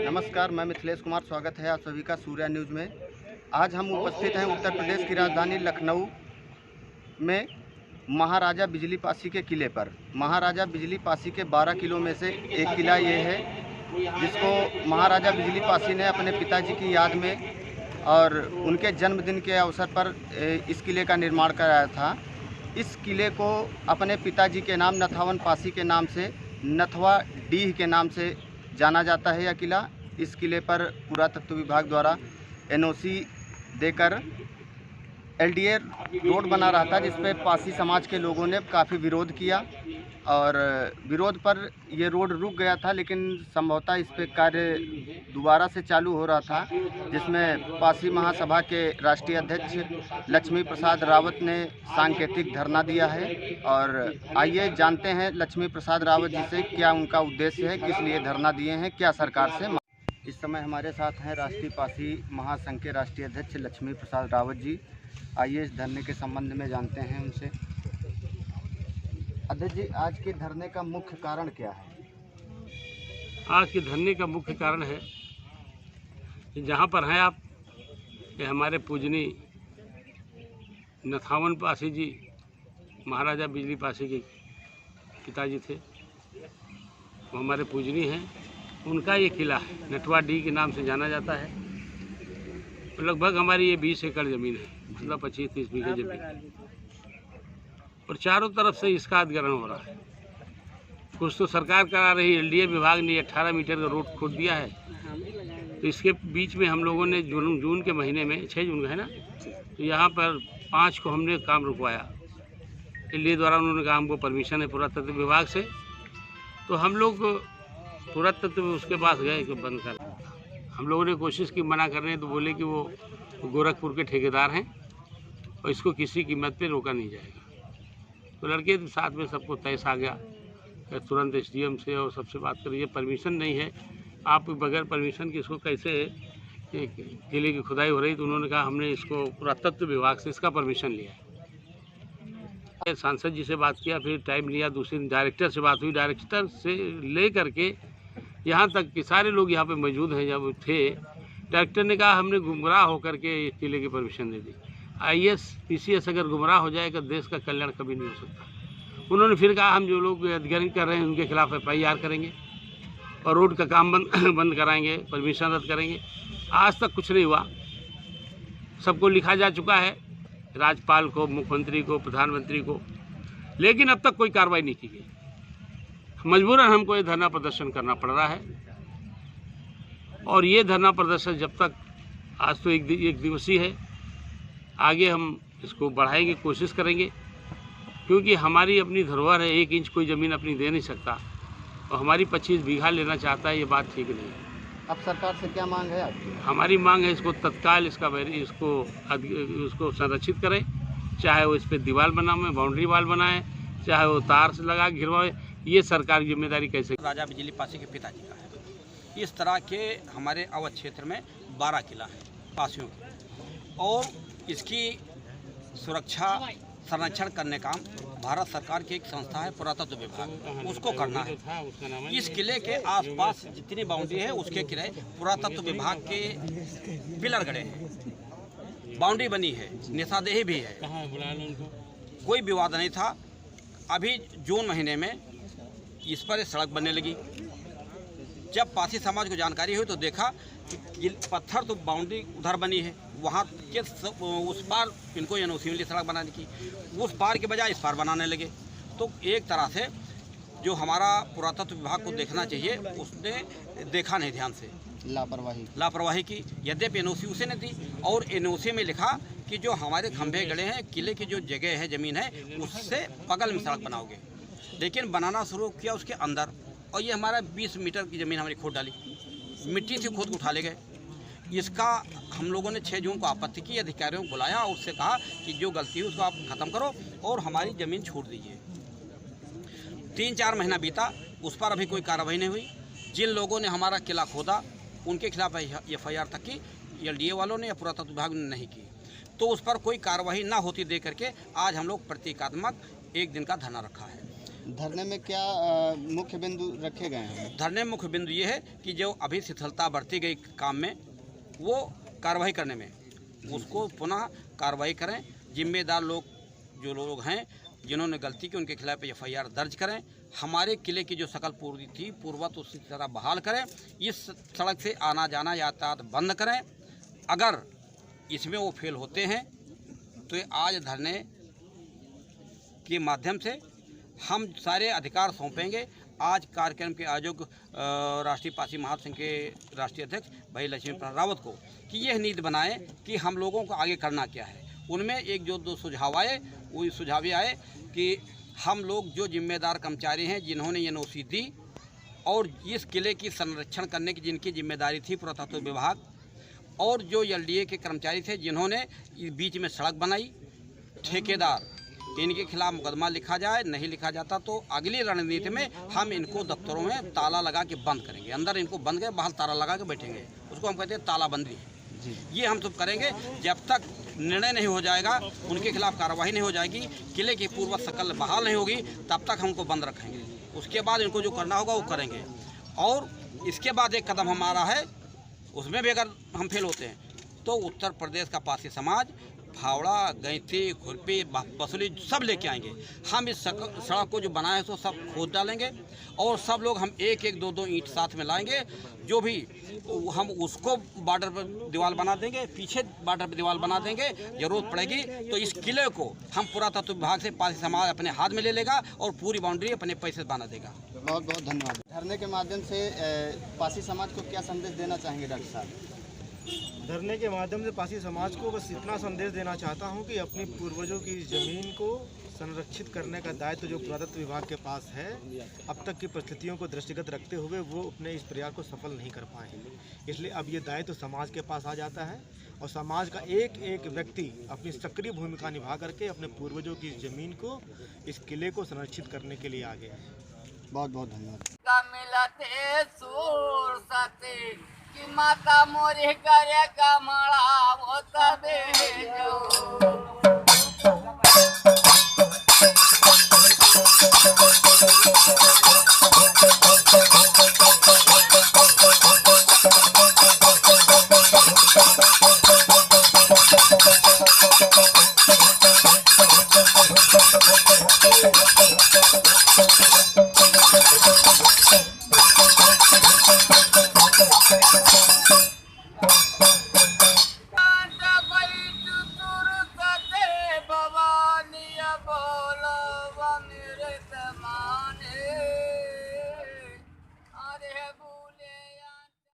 नमस्कार, मैं मिथिलेश कुमार। स्वागत है आप सभी का सूर्या न्यूज़ में। आज हम उपस्थित हैं उत्तर प्रदेश की राजधानी लखनऊ में महाराजा बिजली पासी के किले पर। महाराजा बिजली पासी के 12 किलों में से एक किला ये है जिसको महाराजा बिजली पासी ने अपने पिताजी की याद में और उनके जन्मदिन के अवसर पर इस किले का निर्माण कराया था। इस किले को अपने पिताजी के नाम नथावन पासी के नाम से नथवा डीह के नाम से जाना जाता है। यह किला, इस किले पर पुरातत्व विभाग द्वारा एनओसी देकर एलडीए रोड बना रहा था, जिस पर पासी समाज के लोगों ने काफ़ी विरोध किया और विरोध पर ये रोड रुक गया था, लेकिन संभवतः इस पर कार्य दोबारा से चालू हो रहा था, जिसमें पासी महासभा के राष्ट्रीय अध्यक्ष लक्ष्मी प्रसाद रावत ने सांकेतिक धरना दिया है। और आइए जानते हैं लक्ष्मी प्रसाद रावत जी से क्या उनका उद्देश्य है, किस लिए धरना दिए हैं, क्या सरकार से। इस समय हमारे साथ हैं राष्ट्रीय पासी महासंघ के राष्ट्रीय अध्यक्ष लक्ष्मी प्रसाद रावत जी। आइए इस धरने के संबंध में जानते हैं उनसे। अध्यक्ष जी, आज के धरने का मुख्य कारण क्या है? आज के धरने का मुख्य कारण है कि जहाँ पर हैं आप, ये हमारे पूजनीय नथावन पासी जी, महाराजा बिजली पासी के पिताजी थे, वो हमारे पूजनीय हैं। उनका ये किला है, नटवा डी के नाम से जाना जाता है। लगभग हमारी ये 20 एकड़ ज़मीन है, मतलब 25-30 बीघे ज़मीन, और चारों तरफ से इसका अधिग्रहण हो रहा है। कुछ तो सरकार करा रही, एलडीए विभाग ने 18 मीटर का रोड खोद दिया है। तो इसके बीच में हम लोगों ने जून के महीने में 6 जून का है ना, तो यहाँ पर 5 को हमने काम रुकवाया। एलडीए द्वारा उन्होंने कहा हमको परमिशन है पुरातत्व विभाग से, तो हम लोग पुरातत्व उसके पास गए कि बंद कर। हम लोगों ने कोशिश की मना करने, तो बोले कि वो गोरखपुर के ठेकेदार हैं और इसको किसी कीमत पे रोका नहीं जाएगा। तो लड़के साथ में सबको तैस आ गया, तुरंत एसडीएम से और सबसे बात करिए, परमिशन नहीं है, आप बगैर परमिशन के इसको कैसे किले की खुदाई हो रही। तो उन्होंने कहा हमने इसको पुरातत्व विभाग से इसका परमिशन लिया है। सांसद जी से बात किया, फिर टाइम लिया, दूसरे डायरेक्टर से बात हुई, डायरेक्टर से ले करके यहाँ तक कि सारे लोग यहाँ पे मौजूद हैं जब थे। डायरेक्टर ने कहा हमने गुमराह होकर के किले की परमिशन दे दी। आईएएस पीसीएस अगर गुमराह हो जाएगा, देश का कल्याण कभी नहीं हो सकता। उन्होंने फिर कहा हम जो लोग अधिग्रहण कर रहे हैं उनके खिलाफ FIR करेंगे और रोड का काम बंद कराएंगे, परमिशन रद्द करेंगे। आज तक कुछ नहीं हुआ, सबको लिखा जा चुका है, राज्यपाल को, मुख्यमंत्री को, प्रधानमंत्री को, लेकिन अब तक कोई कार्रवाई नहीं की गई। मजबूरन हमको ये धरना प्रदर्शन करना पड़ रहा है। और ये धरना प्रदर्शन जब तक, आज तो एक दिवसीय है, आगे हम इसको बढ़ाएंगे, कोशिश करेंगे, क्योंकि हमारी अपनी धरोहर है। 1 इंच कोई ज़मीन अपनी दे नहीं सकता, और हमारी 25 बीघा लेना चाहता है, ये बात ठीक नहीं है। अब सरकार से क्या मांग है आपकी? हमारी मांग है इसको तत्काल इसको संरक्षित करें, चाहे वो इस पर दीवार बनाए, बाउंड्री वाल बनाए, चाहे वो तार से लगा घिरवाए। ये सरकार की जिम्मेदारी कैसे? राजा बिजली पासी के पिताजी का है। इस तरह के हमारे अवध क्षेत्र में 12 किला है पासियों के, और इसकी सुरक्षा संरक्षण करने का भारत सरकार की एक संस्था है पुरातत्व विभाग, उसको करना है। इस किले के आसपास जितनी बाउंड्री है उसके किले पुरातत्व विभाग के पिलर गड़े हैं, बाउंड्री बनी है, निशानदेही भी है, कोई विवाद नहीं था। अभी जून महीने में इस पर सड़क बनने लगी। जब पासी समाज को जानकारी हुई तो देखा कि पत्थर तो बाउंड्री उधर बनी है, वहाँ के उस पार इनको एनओसी मिली सड़क बनाने की, उस पार के बजाय इस पार बनाने लगे। तो एक तरह से जो हमारा पुरातत्व विभाग को देखना चाहिए, उसने देखा नहीं, ध्यान से लापरवाही की। यद्यपि एनओसी उसे ने दी, और एनओसी में लिखा कि जो हमारे खंभे गड़े हैं, किले की जो जगह है, ज़मीन है, उससे बगल में सड़क बनाओगे। लेकिन बनाना शुरू किया उसके अंदर, और ये हमारा 20 मीटर की ज़मीन हमारी खोद डाली, मिट्टी से खोद उठा ले गए। इसका हम लोगों ने 6 जून को आपत्ति की, अधिकारियों को बुलाया और उससे कहा कि जो गलती है उसको आप ख़त्म करो और हमारी ज़मीन छोड़ दीजिए। 3-4 महीना बीता, उस पर अभी कोई कार्रवाई नहीं हुई। जिन लोगों ने हमारा किला खोदा उनके खिलाफ FIR तक की एलडीए वालों ने या पुरातत्व विभाग ने नहीं की, तो उस पर कोई कार्रवाई ना होती देख करके आज हम लोग प्रतीकात्मक 1 दिन का धरना रखा है। धरने में क्या मुख्य बिंदु रखे गए हैं? धरने में मुख्य बिंदु ये है कि जो अभी शिथिलता बरती गई काम में, वो कार्रवाई करने में, उसको पुनः कार्रवाई करें। जिम्मेदार लोग जो लोग हैं जिन्होंने गलती की, उनके खिलाफ FIR दर्ज करें। हमारे किले की जो सकल पूर्ति थी पूर्वत उसी तरह बहाल करें। इस सड़क से आना जाना यातायात बंद करें। अगर इसमें वो फेल होते हैं तो ये आज धरने के माध्यम से हम सारे अधिकार सौंपेंगे। आज कार्यक्रम के आयोजक राष्ट्रीय पासी महासंघ के राष्ट्रीय अध्यक्ष भाई लक्ष्मी प्रसाद रावत को कि यह नीति बनाएं कि हम लोगों को आगे करना क्या है। उनमें एक जो 2 सुझाव आए, वो सुझाव ये आए कि हम लोग जो जिम्मेदार कर्मचारी हैं जिन्होंने ये NOC दी और इस किले की संरक्षण करने की जिनकी जिम्मेदारी थी पुरातत्व विभाग, और जो LDA के कर्मचारी थे जिन्होंने बीच में सड़क बनाई, ठेकेदार, इनके खिलाफ मुकदमा लिखा जाए। नहीं लिखा जाता तो अगली रणनीति में हम इनको दफ्तरों में ताला लगा के बंद करेंगे। अंदर इनको बंद के बाहर ताला लगा के बैठेंगे, उसको हम कहते हैं तालाबंदी। ये हम सब करेंगे जब तक निर्णय नहीं हो जाएगा, उनके खिलाफ कार्रवाई नहीं हो जाएगी, किले की पूर्वत सकल बहाल नहीं होगी, तब तक हमको बंद रखेंगे। उसके बाद इनको जो करना होगा वो करेंगे। और इसके बाद एक कदम हमारा है, उसमें भी अगर हम फेल होते हैं तो उत्तर प्रदेश का पासी समाज फावड़ा, गैंती, खुरपी, बसुली सब लेके आएंगे। हम इस सड़क को जो बनाए हैं तो सब खोद डालेंगे और सब लोग हम 1-1, 2-2 ईंट साथ में लाएंगे। जो भी हम उसको बॉर्डर पर दीवार बना देंगे, पीछे बॉर्डर पर दीवार बना देंगे। जरूरत पड़ेगी तो इस किले को हम पुरातत्व विभाग से पासी समाज अपने हाथ में ले लेगा और पूरी बाउंड्री अपने पैसे बना देगा। बहुत बहुत धन्यवाद। धरने के माध्यम से पासी समाज को क्या संदेश देना चाहेंगे डॉक्टर साहब? धरने के माध्यम से पासी समाज को बस इतना संदेश देना चाहता हूं कि अपनी पूर्वजों की ज़मीन को संरक्षित करने का दायित्व जो पुरातत्व विभाग के पास है, अब तक की परिस्थितियों को दृष्टिगत रखते हुए वो अपने इस प्रयास को सफल नहीं कर पाए। इसलिए अब ये दायित्व समाज के पास आ जाता है और समाज का एक एक व्यक्ति अपनी सक्रिय भूमिका निभा करके अपने पूर्वजों की ज़मीन को, इस किले को संरक्षित करने के लिए आ गया है। बहुत बहुत धन्यवाद। कि माता मोरी करे कमला वो तबे जो